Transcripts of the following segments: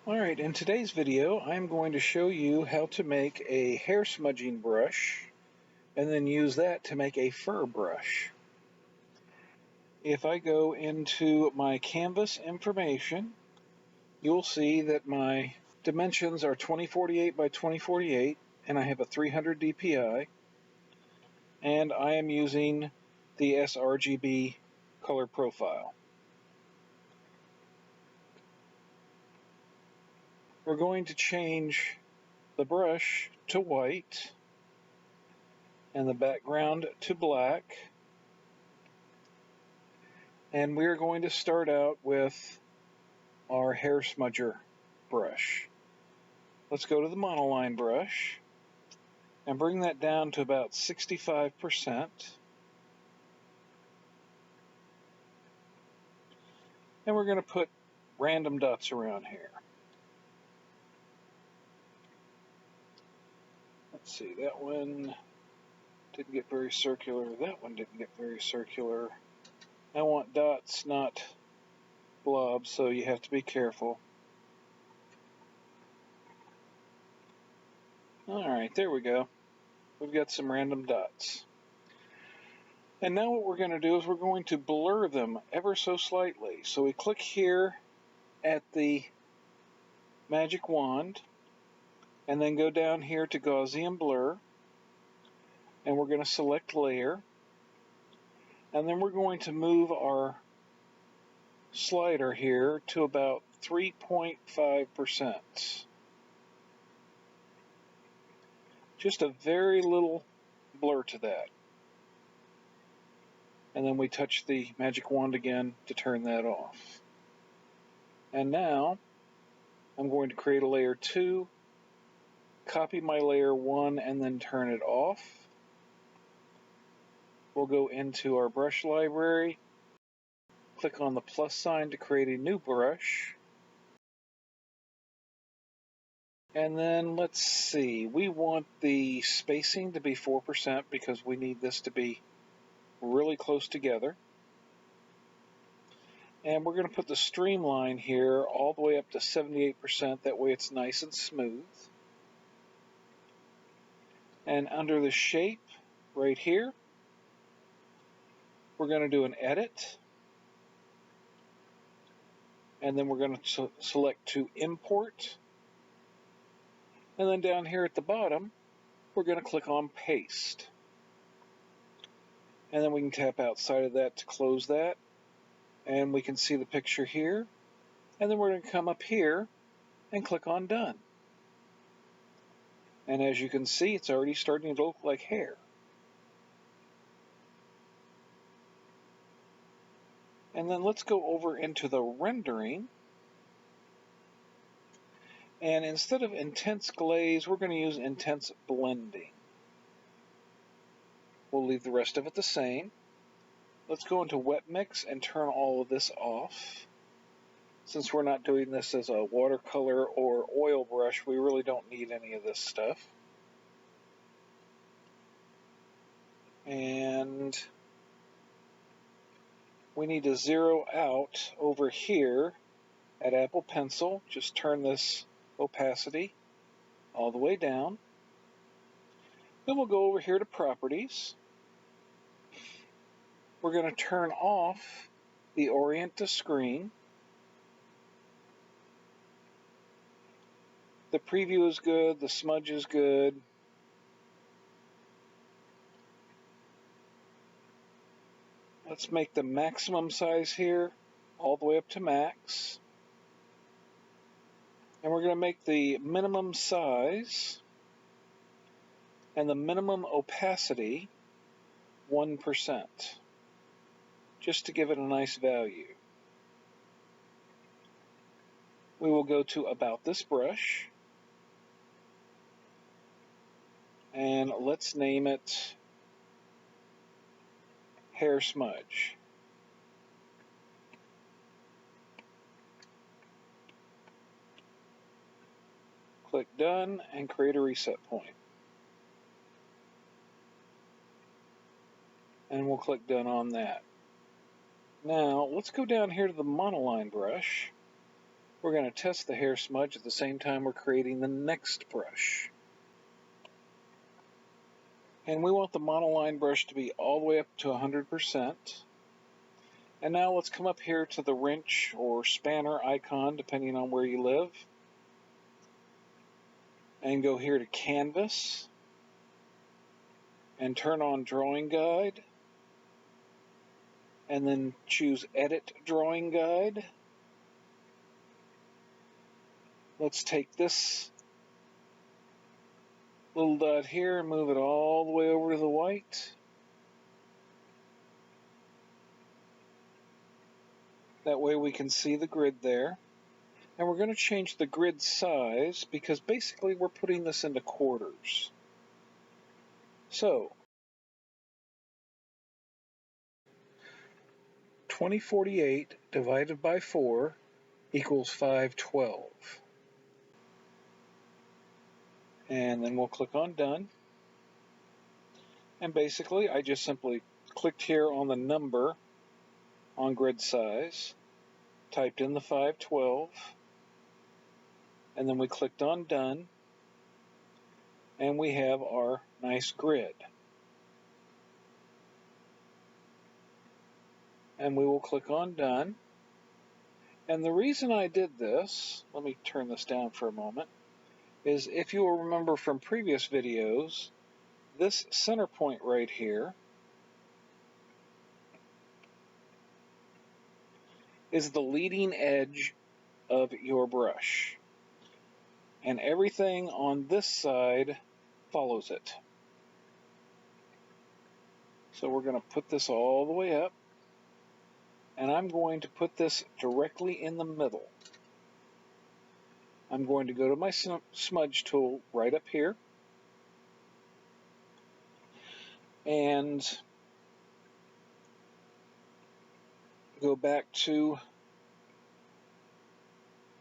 Alright, in today's video I'm going to show you how to make a hair smudging brush and then use that to make a fur brush. If I go into my canvas information, you'll see that my dimensions are 2048 by 2048 and I have a 300 dpi, and I am using the sRGB color profile. We're going to change the brush to white and the background to black, and we're going to start out with our hair smudger brush. Let's go to the monoline brush and bring that down to about 65%, and we're going to put random dots around here. Let's see, that one didn't get very circular, that one didn't get very circular. I want dots, not blobs, so you have to be careful. Alright, there we go. We've got some random dots. And now what we're going to do is we're going to blur them ever so slightly. So we click here at the magic wand, and then go down here to Gaussian blur, and we're going to select layer, and then we're going to move our slider here to about 3.5%. Just a very little blur to that. And then we touch the magic wand again to turn that off. And now I'm going to create a layer 2, copy my layer 1, and then turn it off. We'll go into our brush library, click on the plus sign to create a new brush, and then let's see, we want the spacing to be 4% because we need this to be really close together. And we're going to put the streamline here all the way up to 78%, that way it's nice and smooth. And under the shape right here, we're going to do an edit, and then we're going to select to import, and then down here at the bottom we're going to click on paste, and then we can tap outside of that to close that, and we can see the picture here, and then we're going to come up here and click on done, and as you can see it's already starting to look like hair. And then let's go over into the rendering, and instead of intense glaze we're going to use intense blending. We'll leave the rest of it the same. Let's go into wet mix and turn all of this off. Since we're not doing this as a watercolor or oil brush, we really don't need any of this stuff. And we need to zero out over here at Apple Pencil. Just turn this opacity all the way down. Then we'll go over here to Properties. We're going to turn off the Orient to Screen. The preview is good, the smudge is good. Let's make the maximum size here all the way up to max. And we're going to make the minimum size and the minimum opacity 1%, just to give it a nice value. We will go to About This Brush, and let's name it Hair Smudge. Click Done and create a reset point. And we'll click Done on that. Now let's go down here to the monoline brush, We're going to test the hair smudge at the same time we're creating the next brush. And we want the monoline brush to be all the way up to 100%. And now let's come up here to the wrench or spanner icon, depending on where you live, and go here to Canvas, and turn on Drawing Guide, and then choose Edit Drawing Guide. Let's take this little dot here and move it all the way over to the white. That way we can see the grid there. And we're going to change the grid size because basically we're putting this into quarters. So 2048 divided by 4 equals 512. And then we'll click on Done. And basically I just simply clicked here on the number on grid size, typed in the 512, and then we clicked on Done, and we have our nice grid. And we will click on Done. And the reason I did this, let me turn this down for a moment, is if you will remember from previous videos, this center point right here is the leading edge of your brush. And everything on this side follows it. So we're going to put this all the way up, and I'm going to put this directly in the middle. I'm going to go to my smudge tool right up here, and go back to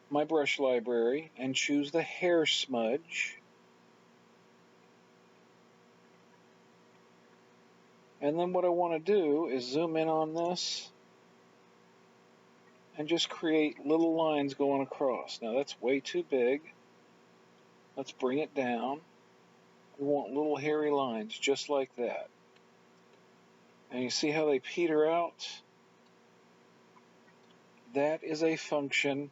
my brush library and choose the hair smudge. And then what I want to do is zoom in on this and just create little lines going across. Now that's way too big. Let's bring it down. We want little hairy lines just like that. And you see how they peter out? That is a function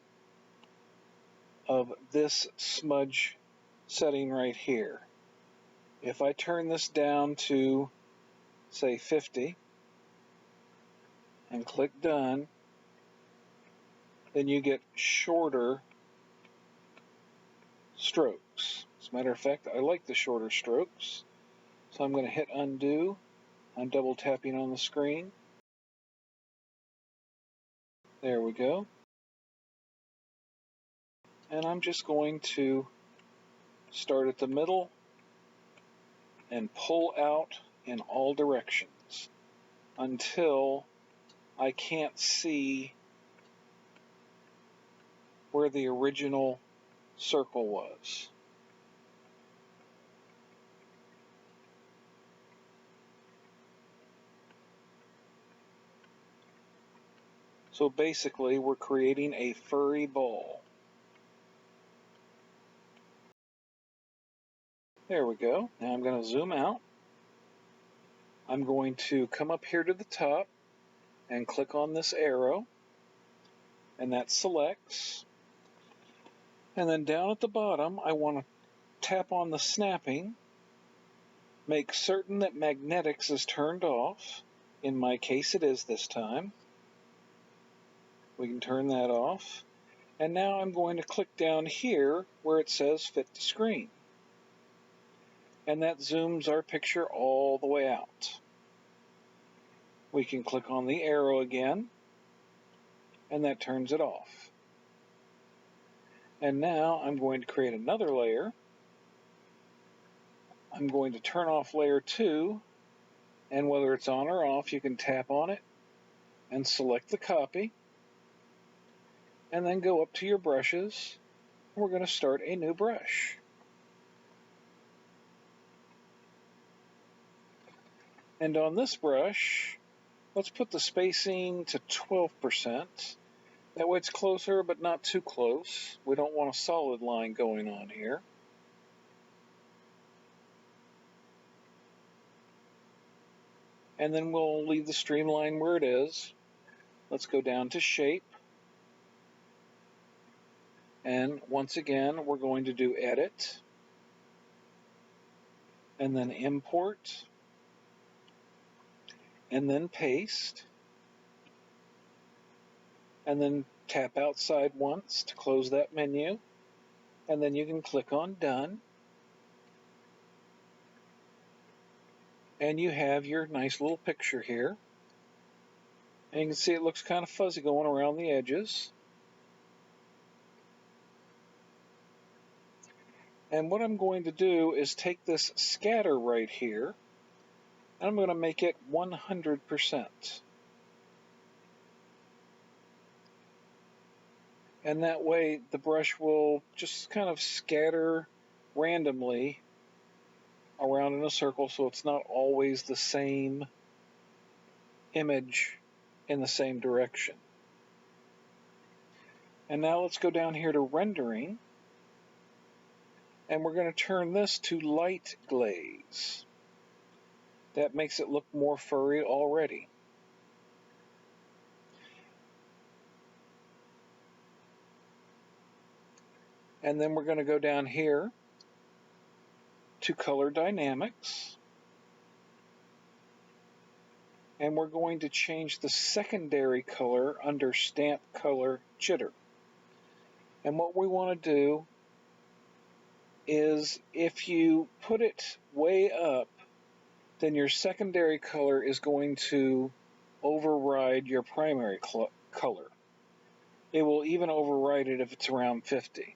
of this smudge setting right here. If I turn this down to, say, 50 and click Done, then you get shorter strokes. As a matter of fact, I like the shorter strokes. So I'm going to hit Undo. I'm double tapping on the screen. There we go. And I'm just going to start at the middle and pull out in all directions until I can't see where the original circle was. So basically, we're creating a furry ball. There we go. Now I'm going to zoom out. I'm going to come up here to the top and click on this arrow, and that selects. And then down at the bottom, I want to tap on the snapping, make certain that magnetics is turned off. In my case, it is this time. We can turn that off. And now I'm going to click down here where it says Fit to Screen. And that zooms our picture all the way out. We can click on the arrow again, and that turns it off. And now I'm going to create another layer. I'm going to turn off layer 2, and whether it's on or off, you can tap on it and select the copy, and then go up to your brushes. We're going to start a new brush. And on this brush, let's put the spacing to 12%, That way it's closer, but not too close. We don't want a solid line going on here. And then we'll leave the streamline where it is. Let's go down to shape. And once again, we're going to do edit. And then import. And then paste. And then tap outside once to close that menu. And then you can click on done. And you have your nice little picture here. And you can see it looks kind of fuzzy going around the edges. And what I'm going to do is take this scatter right here, and I'm going to make it 100%. And that way the brush will just kind of scatter randomly around in a circle, so it's not always the same image in the same direction. And now let's go down here to rendering, and we're going to turn this to light glaze. That makes it look more furry already. And then we're going to go down here to color dynamics. And we're going to change the secondary color under stamp color jitter. And what we want to do is if you put it way up, then your secondary color is going to override your primary color. It will even override it if it's around 50.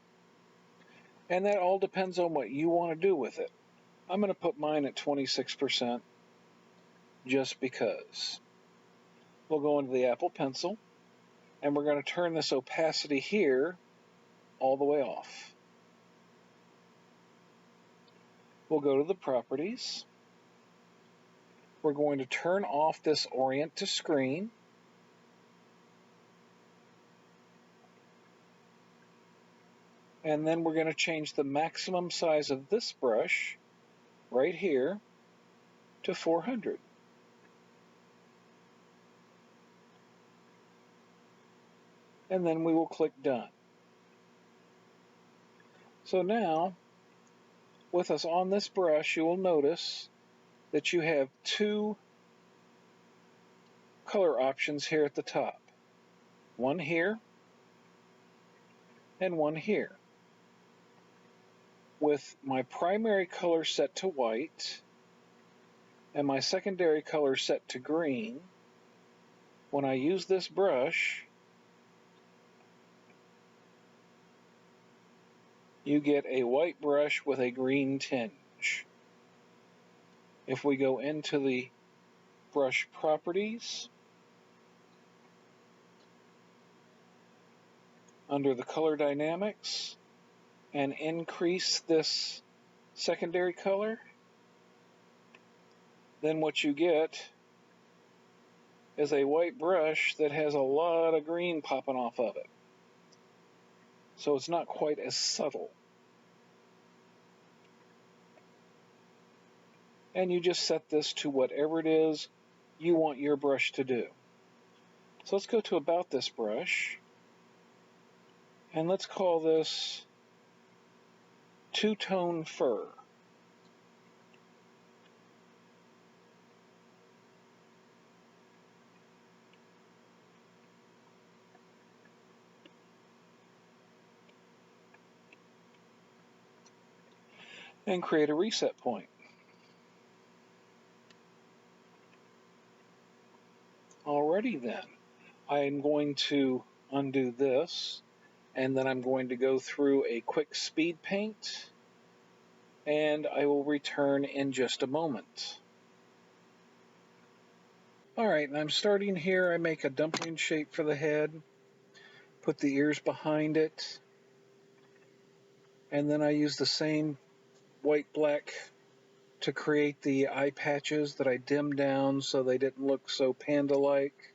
And that all depends on what you want to do with it. I'm going to put mine at 26% just because. We'll go into the Apple Pencil, and we're going to turn this opacity here all the way off. We'll go to the properties. We're going to turn off this orient to screen. And then we're going to change the maximum size of this brush right here to 400. And then we will click done. So now, with us on this brush, you will notice that you have two color options here at the top. One here and one here. With my primary color set to white and my secondary color set to green, when I use this brush, you get a white brush with a green tinge. If we go into the brush properties, under the color dynamics, and increase this secondary color, then what you get is a white brush that has a lot of green popping off of it. So it's not quite as subtle. And you just set this to whatever it is you want your brush to do. So let's go to about this brush, and let's call this two-tone fur. And create a reset point. Alrighty then, I'm going to undo this, and then I'm going to go through a quick speed paint, and I will return in just a moment. Alright, and I'm starting here. I make a dumpling shape for the head, put the ears behind it, and then I use the same white-black to create the eye patches that I dimmed down so they didn't look so panda-like.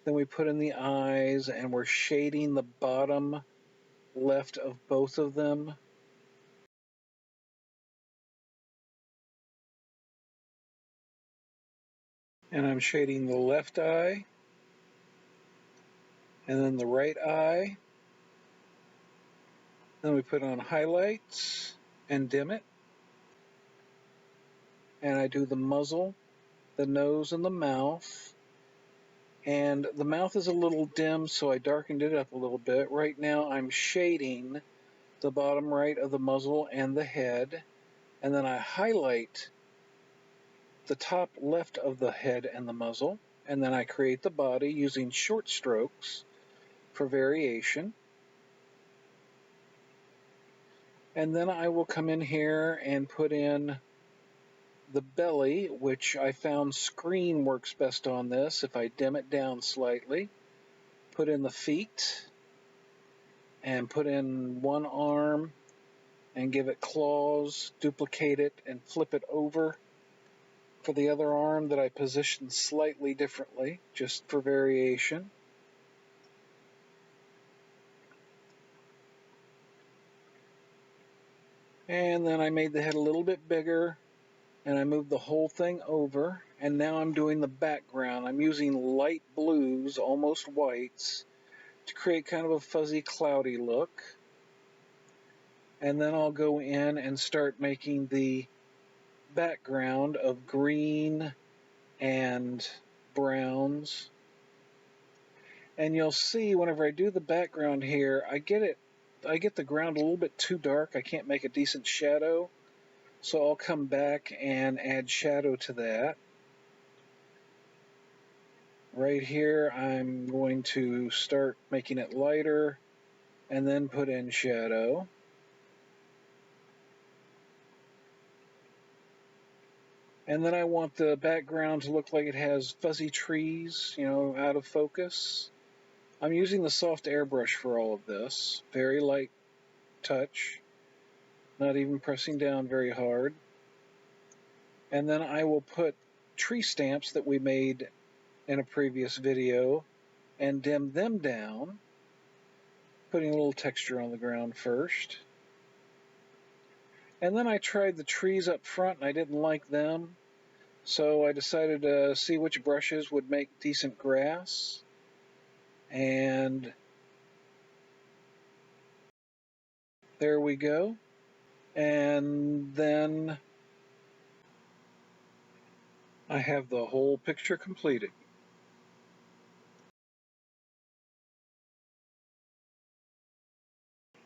Then we put in the eyes, and we're shading the bottom left of both of them. And I'm shading the left eye, and then the right eye. Then we put on highlights and dim it. And I do the muzzle, the nose, and the mouth. And the mouth is a little dim, so I darkened it up a little bit. Right now I'm shading the bottom right of the muzzle and the head, and then I highlight the top left of the head and the muzzle, and then I create the body using short strokes for variation. And then I will come in here and put in the belly, which I found screen works best on this if I dim it down slightly. Put in the feet, and put in one arm, and give it claws, duplicate it, and flip it over for the other arm that I positioned slightly differently, just for variation. And then I made the head a little bit bigger, and I moved the whole thing over, and now I'm doing the background. I'm using light blues, almost whites, to create kind of a fuzzy, cloudy look. And then I'll go in and start making the background of green and browns. And you'll see whenever I do the background here, I get the ground a little bit too dark. I can't make a decent shadow. So I'll come back and add shadow to that. Right here, I'm going to start making it lighter and then put in shadow. And then I want the background to look like it has fuzzy trees, out of focus. I'm using the soft airbrush for all of this. Very light touch, not even pressing down very hard. And then I will put tree stamps that we made in a previous video and dim them down, putting a little texture on the ground first. And then I tried the trees up front and I didn't like them, so I decided to see which brushes would make decent grass. And there we go. And then I have the whole picture completed.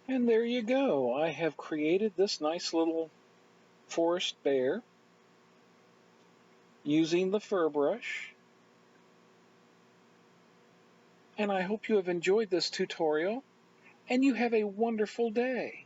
And there you go. I have created this nice little forest bear using the fur brush. And I hope you have enjoyed this tutorial, and you have a wonderful day.